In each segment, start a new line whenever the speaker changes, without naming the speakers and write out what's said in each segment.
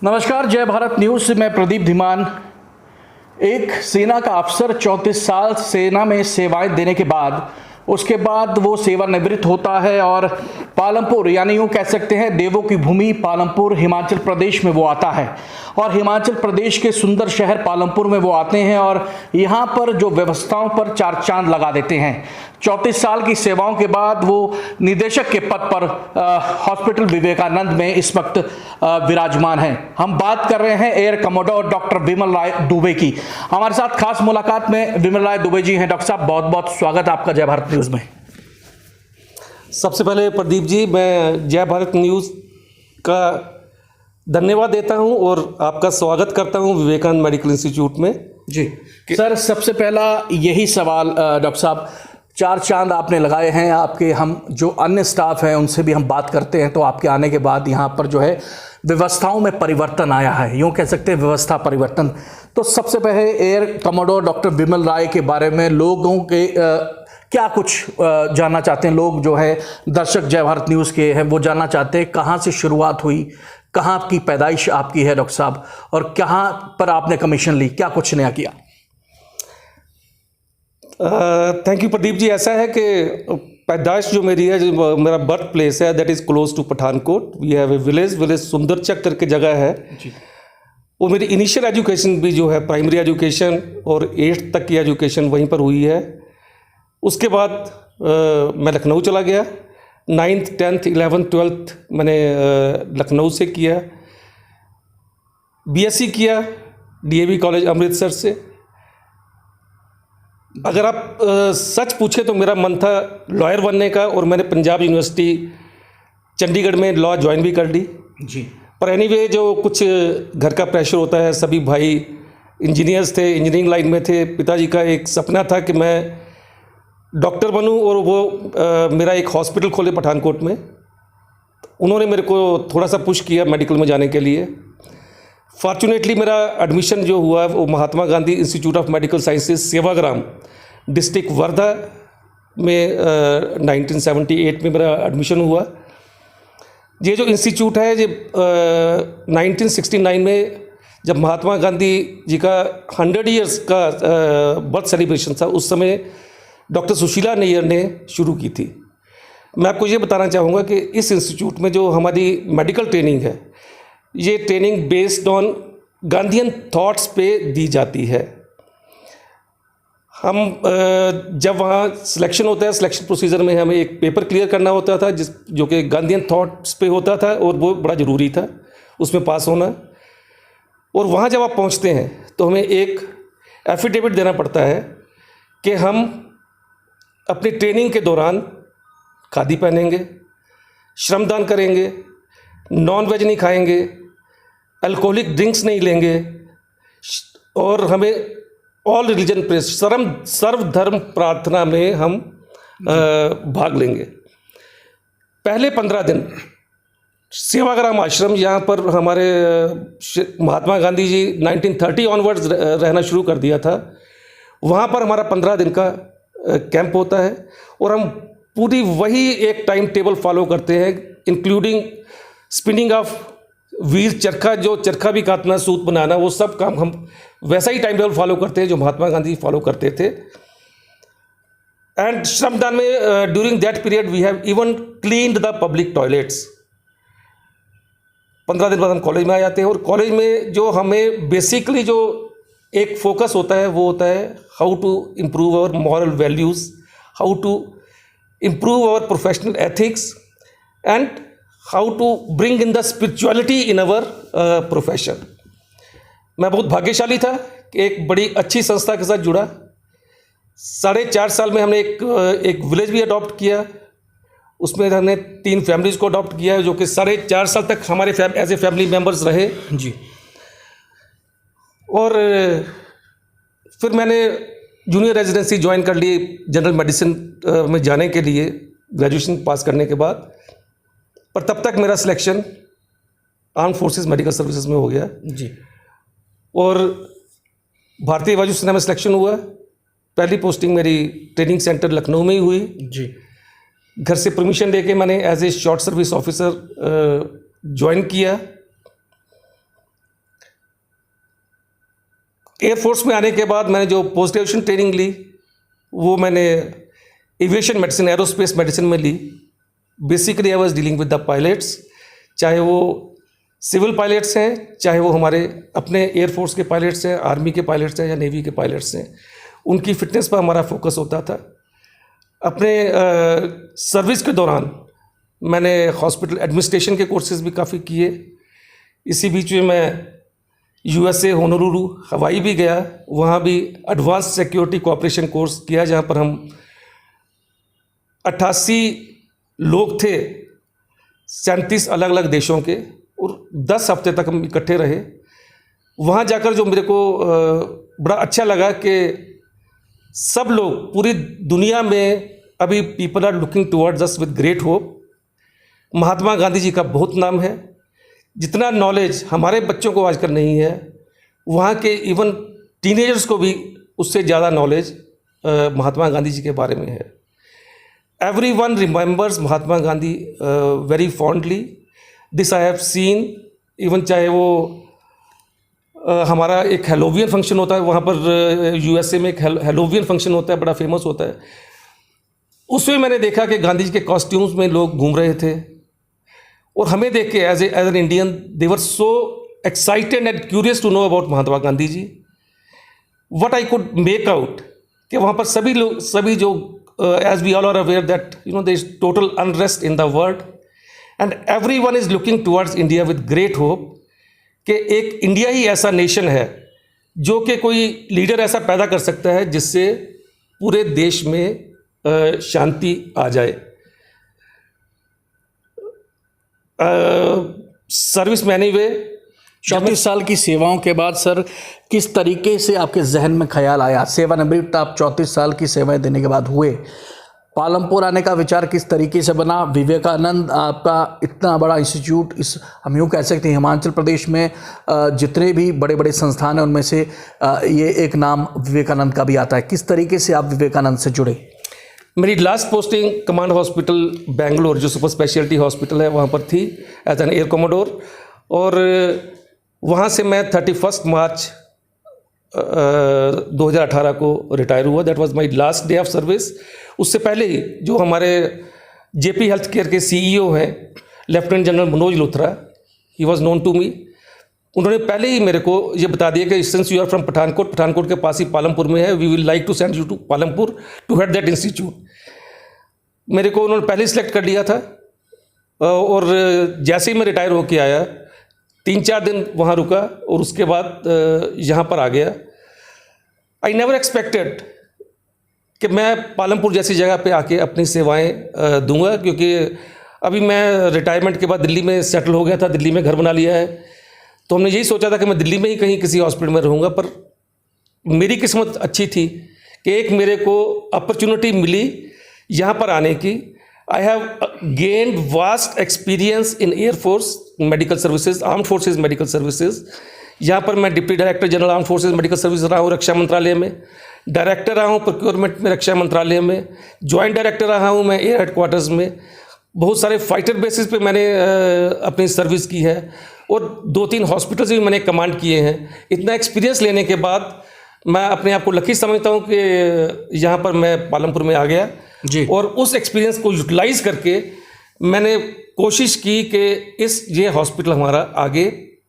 नमस्कार, जय भारत न्यूज से मैं प्रदीप धीमान। एक सेना का अफसर 34 साल सेना में सेवाएं देने के बाद उसके बाद वो सेवानिवृत्त होता है और पालमपुर, यानी यूं कह सकते हैं देवों की भूमि पालमपुर, हिमाचल प्रदेश में वो आता है। और हिमाचल प्रदेश के सुंदर शहर पालमपुर में वो आते हैं और यहाँ पर जो व्यवस्थाओं पर चार चांद लगा देते हैं। 34 साल की सेवाओं के बाद वो निदेशक के पद पर हॉस्पिटल विवेकानंद में इस वक्त विराजमान हैं। हम बात कर रहे हैं एयर कमोडोर डॉक्टर विमल राय दुबे की। हमारे साथ खास मुलाकात में विमल राय दुबे जी हैं। डॉक्टर साहब, बहुत बहुत स्वागत आपका जय भारत न्यूज में।
सबसे पहले प्रदीप जी, मैं जय भारत न्यूज़ का धन्यवाद देता हूं और आपका स्वागत करता हूं विवेकानंद मेडिकल इंस्टीट्यूट में।
जी सर, सबसे पहला यही सवाल डॉक्टर साहब, चार चांद आपने लगाए हैं। आपके हम जो अन्य स्टाफ हैं उनसे भी हम बात करते हैं, तो आपके आने के बाद यहाँ पर जो है व्यवस्थाओं में परिवर्तन आया है, यूँ कह सकते हैं व्यवस्था परिवर्तन। तो सबसे पहले एयर कमोडोर डॉक्टर विमल राय के बारे में लोगों के क्या कुछ जानना चाहते हैं लोग, जो है दर्शक जय भारत न्यूज़ के हैं, वो जानना चाहते हैं कहाँ से शुरुआत हुई, कहाँ की पैदाइश आपकी है डॉक्टर साहब, और कहाँ पर आपने कमीशन ली, क्या कुछ नया किया?
Thank you Pradeep ji. ऐसा है कि पैदाइश जो मेरी है, जो मेरा बर्थ प्लेस है, that is close to Pathankot. We have a village Sundarchak करके जगह है जी। और मेरी इनिशियल एजुकेशन भी जो है प्राइमरी एजुकेशन और 8th तक की एजुकेशन वहीं पर हुई है। उसके बाद मैं लखनऊ चला गया। 9th 10th 11th 12th मैंने लखनऊ से किया। BSc किया DAV कॉलेज अमृतसर से। अगर आप सच पूछे तो मेरा मन था लॉयर बनने का, और मैंने पंजाब यूनिवर्सिटी चंडीगढ़ में लॉ ज्वाइन भी कर ली
जी।
पर एनीवे जो कुछ घर का प्रेशर होता है, सभी भाई इंजीनियर्स थे, इंजीनियरिंग लाइन में थे। पिताजी का एक सपना था कि मैं डॉक्टर बनूं, और वो मेरा एक हॉस्पिटल खोले पठानकोट में। उन्होंने मेरे को थोड़ा सा पुश किया मेडिकल में जाने के लिए। फॉर्चुनेटली मेरा एडमिशन जो हुआ वो Mahatma Gandhi institute of medical sciences Sevagram district Wardha में 1978 में मेरा एडमिशन हुआ। ये जो इंस्टीट्यूट है ये 1969 में जब महात्मा गांधी जी का 100 ईयर्स का बर्थ सेलिब्रेशन था, उस समय डॉक्टर सुशीला नैयर ने शुरू की थी। मैं आपको ये बताना चाहूँगा कि इस इंस्टीट्यूट में जो हमारी मेडिकल ट्रेनिंग है, ये training based on Gandhian thoughts पे दी जाती है। हम जब वहाँ सिलेक्शन होता है, सिलेक्शन प्रोसीजर में हमें एक पेपर क्लियर करना होता था जो कि गांधीयन थॉट्स पे होता था, और वो बड़ा ज़रूरी था उसमें पास होना। और वहाँ जब आप पहुँचते हैं तो हमें एक एफिडेविट देना पड़ता है कि हम अपनी ट्रेनिंग के दौरान खादी पहनेंगे, श्रमदान करेंगे, नॉन वेज नहीं खाएंगे, अल्कोहलिक ड्रिंक्स नहीं लेंगे, और हमें ऑल रिलीजन प्रेस सर्वधर्म प्रार्थना में हम भाग लेंगे। पहले 15 दिन सेवाग्राम आश्रम, यहाँ पर हमारे महात्मा गांधी जी 1930 ऑनवर्ड्स रहना शुरू कर दिया था। वहाँ पर हमारा 15 दिन का कैंप होता है, और हम पूरी वही एक टाइम टेबल फॉलो करते हैं, इंक्लूडिंग स्पिनिंग ऑफ वीर चरखा, जो चरखा भी काटना, सूत बनाना, वो सब काम हम वैसा ही टाइम टेबल फॉलो करते हैं जो महात्मा गांधी फॉलो करते थे। एंड श्रमदान में during that period we have even cleaned the public toilets. 15 दिन बाद हम कॉलेज में आ जाते हैं, और कॉलेज में जो हमें बेसिकली जो एक फोकस होता है वो होता है how to improve our moral values, how to improve our professional ethics, and how to bring in the spirituality in our profession. मैं बहुत भाग्यशाली था कि एक बड़ी अच्छी संस्था के साथ जुड़ा। 4.5 साल में हमने एक विलेज भी अडॉप्ट किया। उसमें हमने 3 फैमिलीज़ को अडॉप्ट किया, जो कि 4.5 साल तक हमारे एज ए फैमिली मेम्बर्स रहे
जी।
और फिर मैंने जूनियर रेजिडेंसी ज्वाइन कर ली जनरल मेडिसिन में जाने के लिए, ग्रेजुएशन पास करने के बाद। पर तब तक मेरा selection arm forces medical services में हो गया
जी,
और भारतीय वायु सेना में सिलेक्शन हुआ। पहली पोस्टिंग मेरी ट्रेनिंग सेंटर लखनऊ में ही हुई
जी।
घर से परमिशन लेके मैंने as a short service officer join किया। एयरफोर्स में आने के बाद मैंने जो पोस्ट ग्रेजुएशन ट्रेनिंग ली वो मैंने एविएशन मेडिसिन, एरोस्पेस मेडिसिन में ली। Basically I was dealing with the pilots, चाहे वो सिविल पायलट्स हैं, चाहे वो हमारे अपने एयरफोर्स के पायलट्स हैं, आर्मी के पायलट्स हैं या नेवी के पायलट्स हैं, उनकी फिटनेस पर हमारा फोकस होता था। अपने सर्विस के दौरान मैंने हॉस्पिटल एडमिनिस्ट्रेशन के कोर्सेज भी काफ़ी किए। इसी बीच में मैं USA होनोलुलु हवाई भी गया, वहाँ भी एडवांस सिक्योरिटी कोऑपरेशन कोर्स किया, जहाँ पर हम 88 लोग थे 37 अलग अलग देशों के, और 10 हफ्ते तक हम इकट्ठे रहे। वहाँ जाकर जो मेरे को बड़ा अच्छा लगा कि सब लोग पूरी दुनिया में अभी people are looking towards us with great hope. Mahatma Gandhi ji का बहुत नाम है। जितना नॉलेज हमारे बच्चों को आजकल नहीं है, वहाँ के इवन टीनेजर्स को भी उससे ज़्यादा नॉलेज महात्मा गांधी जी के बारे में है। Everyone remembers Mahatma Gandhi very fondly. This I have seen. Even चाहे वो हमारा एक हेलोवियन फंक्शन होता है, वहाँ पर USA में एक हेलोवियन फंक्शन होता है, बड़ा फेमस होता है। उसमें मैंने देखा कि गांधी जी के कॉस्ट्यूम्स में लोग घूम रहे थे, और हमें देख के as an Indian they were so excited and curious to know about Mahatma Gandhi ji. What I could make out कि वहाँ पर सभी लोग, सभी जो as we all are aware that there is total unrest in the world and everyone is looking towards India with great hope कि एक India ही ऐसा नेशन है जो कि कोई लीडर ऐसा पैदा कर सकता है जिससे पूरे देश में शांति आ जाए। सर्विस में एनीवे
34 साल की सेवाओं के बाद सर किस तरीके से आपके जहन में ख्याल आया, सेवानिवृत्त आप 34 साल की सेवाएं देने के बाद हुए, पालमपुर आने का विचार किस तरीके से बना? विवेकानंद आपका इतना बड़ा इंस्टीट्यूट, इस हम यूँ कह सकते हैं हिमाचल प्रदेश में जितने भी बड़े बड़े संस्थान हैं उनमें से ये एक नाम विवेकानंद का भी आता है। किस तरीके से आप विवेकानंद से जुड़े?
मेरी last posting command hospital Bangalore, जो सुपर स्पेशलिटी हॉस्पिटल है, वहाँ पर थी एज एन एयर कमोडोर, और वहाँ से मैं 31 मार्च 2018 को रिटायर हुआ। That was my last day of service. उससे पहले ही जो हमारे JP हेल्थ केयर के CEO हैं lieutenant general Manoj Luthra, he was known to me. उन्होंने पहले ही मेरे को ये बता दिया कि since you are from Pathankot, Pathankot के पास ही पालमपुर में है, we will like to send you to Palampur to head that institute. मेरे को उन्होंने पहले ही सिलेक्ट कर लिया था, और जैसे ही मैं रिटायर होके आया 3-4 दिन वहाँ रुका और उसके बाद यहाँ पर आ गया। आई नेवर एक्सपेक्टेड कि मैं पालमपुर जैसी जगह पे आके अपनी सेवाएं दूंगा, क्योंकि अभी मैं रिटायरमेंट के बाद दिल्ली में सेटल हो गया था, दिल्ली में घर बना लिया है। तो हमने यही सोचा था कि मैं दिल्ली में ही कहीं किसी हॉस्पिटल में रहूँगा, पर मेरी किस्मत अच्छी थी कि एक मेरे को अपॉर्चुनिटी मिली यहाँ पर आने की। I have gained vast experience in air force medical services, armed forces medical services. यहाँ पर मैं deputy director general armed forces medical service रहा हूँ रक्षा मंत्रालय में, डायरेक्टर रहा हूँ प्रोक्योरमेंट में रक्षा मंत्रालय में, जॉइंट डायरेक्टर रहा हूँ मैं एयर हेडक्वार्टर्स में। बहुत सारे फाइटर बेसिस पे मैंने अपनी सर्विस की है, और 2-3 हॉस्पिटल्स भी मैंने कमांड किए हैं। इतना एक्सपीरियंस लेने के बाद मैं अपने आप को लकी समझता हूँ कि यहाँ पर मैं पालमपुर में आ गया
जी।
और उस एक्सपीरियंस को यूटिलाइज करके मैंने कोशिश की कि ये हॉस्पिटल हमारा आगे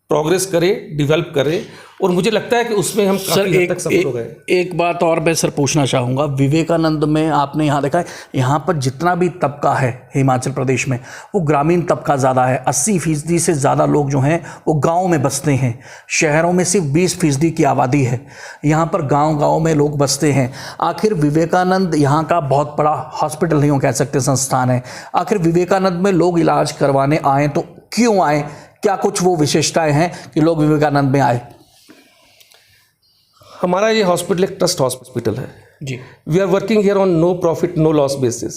प्रोग्रेस करे, डेवलप करे, और मुझे लगता है कि उसमें हम काफ़ी हद तक सफल हो गए।
एक बात और मैं सर पूछना चाहूँगा, विवेकानंद में आपने यहाँ देखा है, यहाँ पर जितना भी तबका है हिमाचल प्रदेश में वो ग्रामीण तबका ज़्यादा है। 80% से ज़्यादा लोग जो हैं वो गाँव में बसते हैं। शहरों में सिर्फ 20% की आबादी है, यहाँ पर गाँव में लोग बसते हैं। आखिर विवेकानंद यहाँ का बहुत बड़ा हॉस्पिटल नहीं कह सकते, संस्थान है। आखिर विवेकानंद में लोग इलाज करवाने आए तो क्यों आए? क्या कुछ वो विशेषताएं हैं कि लोग विवेकानंद में आए?
हमारा ये हॉस्पिटल एक ट्रस्ट हॉस्पिटल है
जी।
We are working here on no profit no loss basis.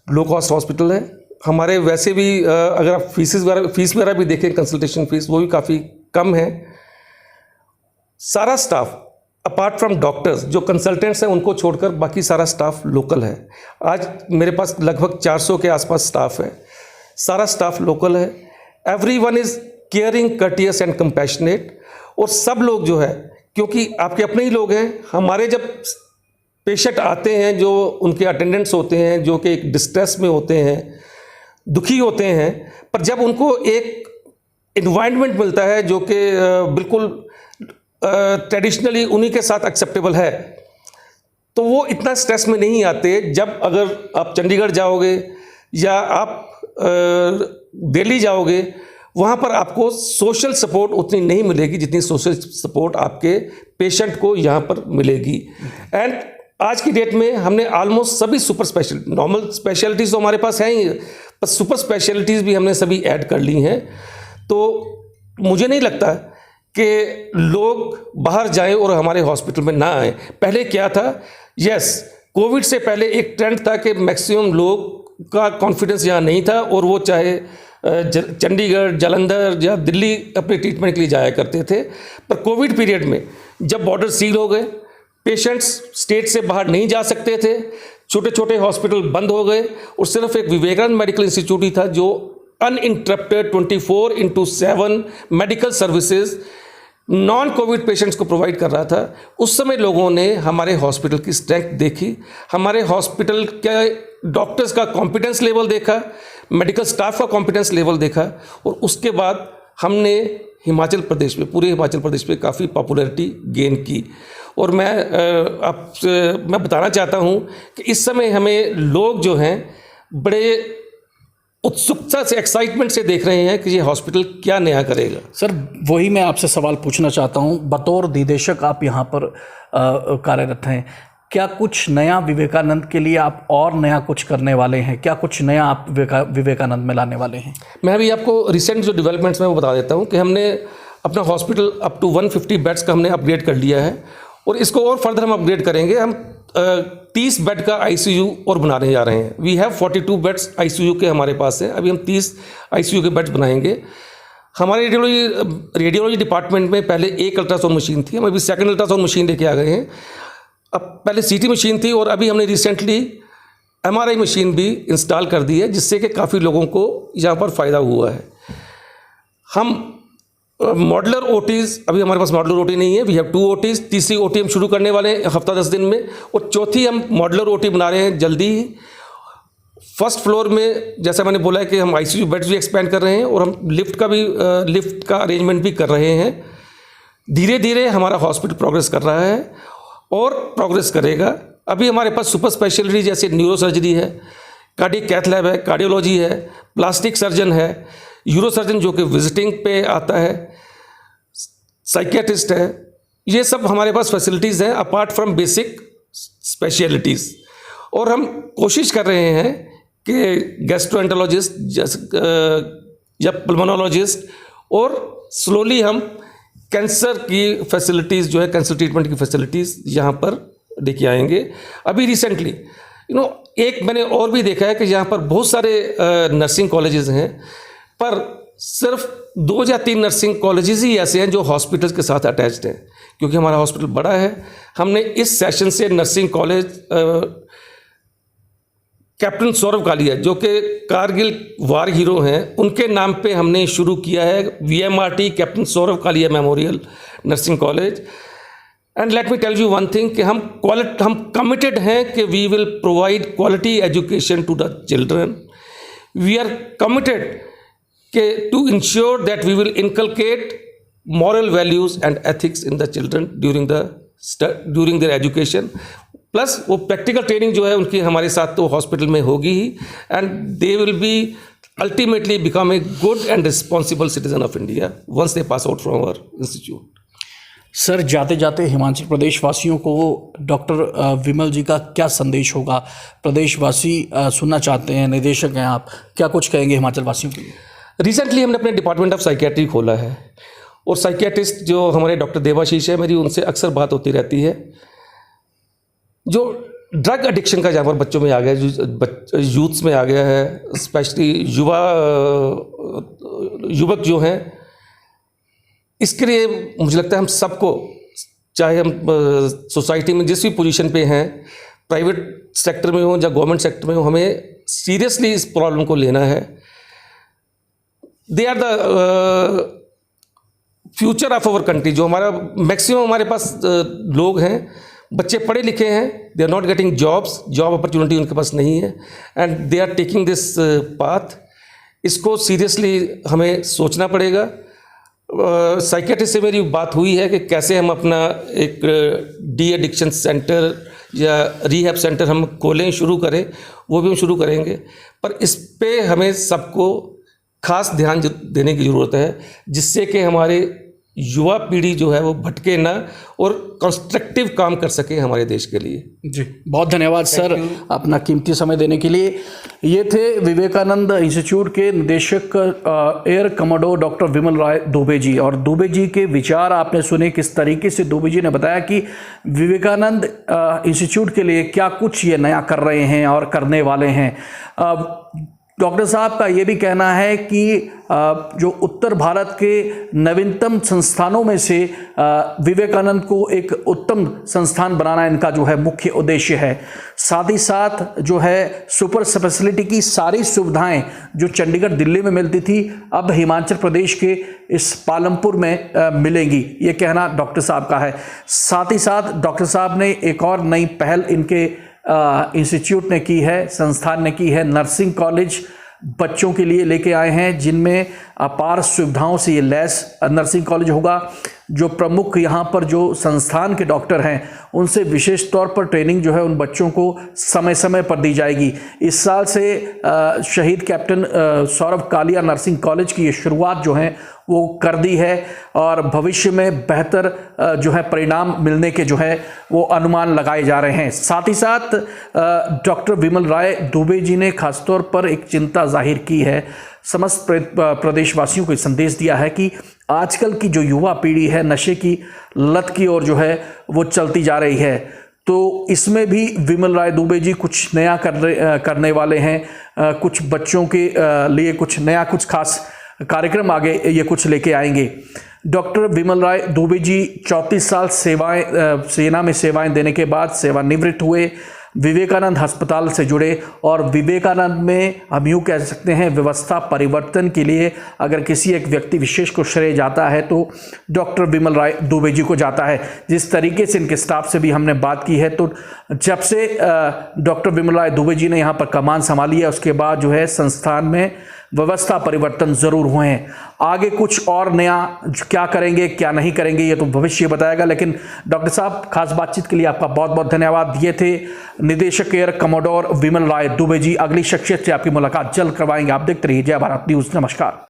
Low cost hospital है हमारे। वैसे भी अगर आप फीस वगैरह भी देखें, कंसल्टेशन फीस वो भी काफ़ी कम है। सारा स्टाफ अपार्ट फ्रॉम डॉक्टर्स, जो कंसल्टेंट्स हैं उनको छोड़कर बाकी सारा स्टाफ लोकल है। आज मेरे पास लगभग 400 के आसपास स्टाफ है, सारा स्टाफ लोकल है। Everyone is caring, courteous and compassionate, और सब लोग जो है क्योंकि आपके अपने ही लोग हैं। हमारे जब पेशेंट आते हैं, जो उनके अटेंडेंट्स होते हैं, जो कि एक डिस्ट्रेस में होते हैं, दुखी होते हैं, पर जब उनको एक इन्वायरमेंट मिलता है जो कि बिल्कुल ट्रेडिशनली उन्हीं के साथ एक्सेप्टेबल है, तो वो इतना स्ट्रेस में नहीं आते। जब अगर आप चंडीगढ़ जाओगे या आप दिल्ली जाओगे, वहाँ पर आपको सोशल सपोर्ट उतनी नहीं मिलेगी जितनी सोशल सपोर्ट आपके पेशेंट को यहाँ पर मिलेगी। एंड आज की डेट में हमने ऑलमोस्ट सभी सुपर स्पेशलिटी, नॉर्मल स्पेशलिटीज़ तो हमारे पास हैं ही, पर सुपर स्पेशलिटीज़ भी हमने सभी ऐड कर ली हैं। तो मुझे नहीं लगता कि लोग बाहर जाएं और हमारे हॉस्पिटल में ना आएँ। पहले क्या था, यस, कोविड से पहले एक ट्रेंड था कि मैक्सिमम लोग का कॉन्फिडेंस यहाँ नहीं था और वो चाहे चंडीगढ़, जालंधर या दिल्ली अपने ट्रीटमेंट के लिए जाया करते थे। पर कोविड पीरियड में जब बॉर्डर सील हो गए, पेशेंट्स स्टेट से बाहर नहीं जा सकते थे, छोटे छोटे हॉस्पिटल बंद हो गए और सिर्फ एक विवेकानंद मेडिकल इंस्टीट्यूट ही था जो uninterrupted 24/7 medical services non Covid patients को प्रोवाइड कर रहा था। उस समय लोगों ने हमारे हॉस्पिटल की स्ट्रेंथ देखी, हमारे हॉस्पिटल के डॉक्टर्स का कॉम्पिटेंस लेवल देखा, मेडिकल स्टाफ का कॉम्पिटेंस लेवल देखा, और उसके बाद हमने हिमाचल प्रदेश में, पूरे हिमाचल प्रदेश में काफ़ी पॉपुलैरिटी गेन की। और मैं बताना चाहता हूँ कि इस समय हमें लोग जो हैं बड़े उत्सुकता से, एक्साइटमेंट से देख रहे हैं कि ये हॉस्पिटल क्या नया करेगा।
सर, वही मैं आपसे सवाल पूछना चाहता हूँ। बतौर निदेशक आप यहाँ पर कार्यरत हैं, क्या कुछ नया विवेकानंद के लिए आप और नया कुछ करने वाले हैं? क्या कुछ नया आप विवेकानंद में लाने वाले हैं?
मैं अभी आपको रिसेंट जो डेवलपमेंट्स में वो बता देता हूँ कि हमने अपना हॉस्पिटल अप टू 150 बेड्स का हमने अपग्रेड कर लिया है, और इसको और फर्दर हम अपग्रेड करेंगे। हम 30 बेड का ICU और बनाने जा रहे हैं। वी हैव 42 बेड्स ICU के हमारे पास हैं, अभी हम 30 ICU के बेड्स बनाएंगे। हमारे रेडियोलॉजी डिपार्टमेंट में पहले एक अल्ट्रासाउंड मशीन थी, हम अभी सेकंड अल्ट्रासाउंड मशीन लेके आ गए हैं। अब पहले CT मशीन थी और अभी हमने रिसेंटली MRI मशीन भी इंस्टॉल कर दी है, जिससे कि काफ़ी लोगों को यहाँ पर फ़ायदा हुआ है। हम मॉडलर OTs, अभी हमारे पास मॉडलर OT नहीं है, वी हैव 2 OTs। तीसरी OT हम शुरू करने वाले हैं हफ्ता 10 दिन में, और चौथी हम मॉडलर OT बना रहे हैं जल्दी ही। फर्स्ट फ्लोर में जैसा मैंने बोला है कि हम ICU बेड्स भी एक्सपेंड कर रहे हैं, और हम लिफ्ट का अरेंजमेंट भी कर रहे हैं। धीरे धीरे हमारा हॉस्पिटल प्रोग्रेस कर रहा है और प्रोग्रेस करेगा। अभी हमारे पास सुपर स्पेशलिटी जैसे न्यूरो सर्जरी है, कार्डियक कैथ लैब है, कार्डियोलॉजी है, प्लास्टिक सर्जन है, यूरो सर्जन जो कि विजिटिंग पे आता है, साइकियाट्रिस्ट है। ये सब हमारे पास फैसिलिटीज़ हैं अपार्ट फ्रॉम बेसिक स्पेशलिटीज़। और हम कोशिश कर रहे हैं कि गैस्ट्रोएंटरोलॉजिस्ट या पल्मोनोलॉजिस्ट, और स्लोली हम कैंसर की फैसिलिटीज़ जो है, कैंसर ट्रीटमेंट की फैसिलिटीज़ यहाँ पर लेके आएंगे। अभी रिसेंटली एक मैंने और भी देखा है कि यहाँ पर बहुत सारे नर्सिंग कॉलेजेस हैं, पर सिर्फ 2 या 3 नर्सिंग कॉलेजेस ही ऐसे हैं जो हॉस्पिटल्स के साथ अटैच्ड हैं। क्योंकि हमारा हॉस्पिटल बड़ा है, हमने इस सेशन से nursing college captain Saurabh Kalia जो कि कारगिल वार हीरो हैं, उनके नाम पे हमने शुरू किया है VMRT captain Saurabh Kalia memorial nursing college. And let me tell you one thing कि हम कमिटेड हैं कि we will provide quality education to the children. We are committed to ensure that we will inculcate moral values and ethics in the children during their education. Plus वो practical training जो है उनकी हमारे साथ तो hospital में होगी ही, and they will be ultimately become a good and responsible citizen of India once they pass out from our institute.
Sir, जाते जाते हिमाचल प्रदेश वासियों को डॉक्टर विमल जी का क्या संदेश होगा? प्रदेशवासी सुनना चाहते हैं, निदेशक हैं आप, क्या कुछ कहेंगे हिमाचल वासियों के लिए?
रिसेंटली हमने अपने डिपार्टमेंट ऑफ साइकियाट्री खोला है, और साइकियाट्रिस्ट जो हमारे डॉक्टर देवाशीष है, मेरी उनसे अक्सर बात होती रहती है। जो ड्रग एडिक्शन का जहाँ पर बच्चों में आ गया, यूथ्स में आ गया है, स्पेशली युवक जो हैं, इसके लिए मुझे लगता है हम सबको, चाहे हम सोसाइटी में जिस भी पोजीशन पे हैं, प्राइवेट सेक्टर में हो या गवर्नमेंट सेक्टर में हो, हमें सीरियसली इस प्रॉब्लम को लेना है। They are the future of our country, जो हमारा मैक्सिमम हमारे पास लोग हैं, बच्चे पढ़े लिखे हैं, they are not getting jobs, job opportunity उनके पास नहीं है, and they are taking this path. इसको सीरियसली हमें सोचना पड़ेगा। साइकेट्रिस्ट से मेरी बात हुई है कि कैसे हम अपना एक डी एडिक्शन सेंटर या रिहैब सेंटर हम खोलें, शुरू करें, वो भी हम शुरू करेंगे। पर इस पे हमें सबको खास ध्यान देने की ज़रूरत है, जिससे कि हमारे युवा पीढ़ी जो है वो भटके ना और कंस्ट्रक्टिव काम कर सके हमारे देश के लिए।
जी, बहुत धन्यवाद सर अपना कीमती समय देने के लिए। ये थे विवेकानंद इंस्टीट्यूट के निदेशक एयर कमोडोर डॉक्टर विमल राय दुबे जी। और दुबे जी के विचार आपने सुने, किस तरीके से दुबे जी ने बताया कि विवेकानंद इंस्टीट्यूट के लिए क्या कुछ ये नया कर रहे हैं और करने वाले हैं। डॉक्टर साहब का ये भी कहना है कि जो उत्तर भारत के नवीनतम संस्थानों में से विवेकानंद को एक उत्तम संस्थान बनाना इनका जो है मुख्य उद्देश्य है। साथ ही साथ जो है सुपर स्पेशलिटी की सारी सुविधाएं जो चंडीगढ़ दिल्ली में मिलती थी, अब हिमाचल प्रदेश के इस पालमपुर में मिलेंगी, ये कहना डॉक्टर साहब का है। साथ ही साथ डॉक्टर साहब ने एक और नई पहल इनके इंस्टीट्यूट ने की है, संस्थान ने की है। नर्सिंग कॉलेज बच्चों के लिए लेके आए हैं, जिनमें अपार सुविधाओं से ये लैस नर्सिंग कॉलेज होगा। जो प्रमुख यहाँ पर जो संस्थान के डॉक्टर हैं, उनसे विशेष तौर पर ट्रेनिंग जो है उन बच्चों को समय समय पर दी जाएगी। इस साल से शहीद captain Saurabh Kalia nursing college की ये शुरुआत जो है वो कर दी है, और भविष्य में बेहतर जो है परिणाम मिलने के जो है वो अनुमान लगाए जा रहे हैं। साथ ही साथ डॉक्टर विमल राय दुबे जी ने खासतौर पर एक चिंता जाहिर की है, समस्त प्रदेशवासियों को संदेश दिया है कि आजकल की जो युवा पीढ़ी है नशे की लत की ओर जो है वो चलती जा रही है। तो इसमें भी विमल राय दुबे जी कुछ नया करने वाले हैं। कुछ बच्चों के लिए कुछ नया, कुछ खास कार्यक्रम आगे ये कुछ लेके आएंगे। डॉक्टर विमल राय दुबे जी 34 साल सेना में सेवाएं देने के बाद सेवानिवृत्त हुए, विवेकानंद अस्पताल से जुड़े, और विवेकानंद में हम यूँ कह सकते हैं व्यवस्था परिवर्तन के लिए अगर किसी एक व्यक्ति विशेष को श्रेय जाता है तो डॉक्टर विमल राय दुबे जी को जाता है। जिस तरीके से इनके स्टाफ से भी हमने बात की है, तो जब से डॉक्टर विमल राय दुबे जी ने यहाँ पर कमान संभाली है, उसके बाद जो है संस्थान में व्यवस्था परिवर्तन जरूर हुए हैं। आगे कुछ और नया क्या करेंगे क्या नहीं करेंगे ये तो भविष्य बताएगा। लेकिन डॉक्टर साहब, खास बातचीत के लिए आपका बहुत बहुत धन्यवाद। ये थे निदेशक एयर कमोडोर विमल राय दुबे जी। अगली शख्सियत से आपकी मुलाकात जल्द करवाएंगे। आप देखते रहिए जय भारत न्यूज़। नमस्कार।